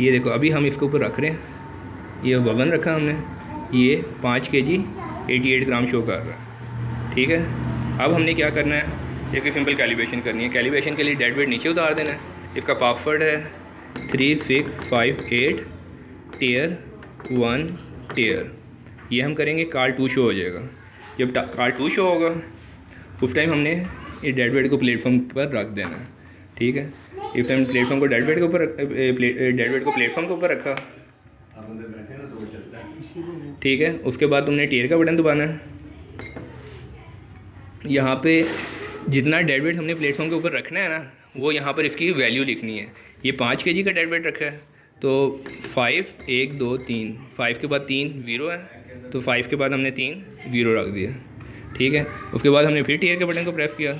ये देखो अभी हम इसके ऊपर रख रहे हैं, ये वज़न रखा हमने, ये 5 kg 88 ग्राम शो कर रहा है। ठीक है, अब हमने क्या करना है, एक सिंपल कैलिब्रेशन करनी है। कैलिब्रेशन के लिए डेड वेट नीचे उतार देना है। इसका पासवर्ड है 3658 टियर 1 टियर। ये हम करेंगे, कार 2 शो हो जाएगा। जब कार 2 शो होगा उस टाइम हमने ये डेड वेट को प्लेटफॉर्म पर रख देना है। ठीक है, इस टाइम प्लेटफॉर्म को डेड वेट के ऊपर डेड वेट को प्लेटफॉर्म के ऊपर रखा। ठीक है, उसके बाद तुमने टियर का बटन दबाना है। यहाँ पे जितना डेड वेट हमने प्लेटफॉर्म के ऊपर रखना है ना, वो यहाँ पर इसकी वैल्यू लिखनी है। ये 5 kg का डेड वेट रखा है, तो 5 1 2 3, 5 के बाद 3 0 है, तो 5 के बाद हमने 3 0 रख दिया। ठीक है, उसके बाद हमने फिर टियर के बटन को प्रेस किया,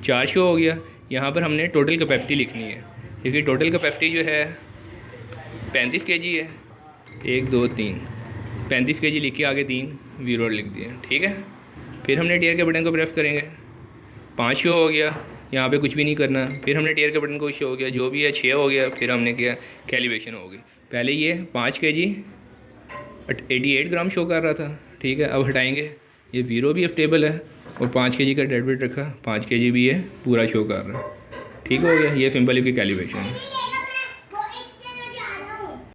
4 शो हो गया। यहाँ पर हमने टोटल कैपेसिटी लिखनी है, क्योंकि टोटल कैपेसिटी जो है 35 kg है। 1 2 3, 35 kg लिख के आगे 3 0 लिख दिए। ठीक है, फिर हमने टियर के बटन को प्रेस करेंगे, 5 शो हो गया, यहाँ पे कुछ भी नहीं करना। फिर हमने टियर के बटन को शो हो गया, जो भी है 6 हो गया। फिर हमने किया कैलिब्रेशन हो गई। पहले ये 5 kg 88 ग्राम शो कर रहा था। ठीक है, अब हटाएंगे, ये 0 भी स्टेबल है और 5 kg का डेड वेट रखा, 5 kg भी ये पूरा शो कर रहा है। ठीक हो गया, ये सिंपल इसकी कैलिब्रेशन है।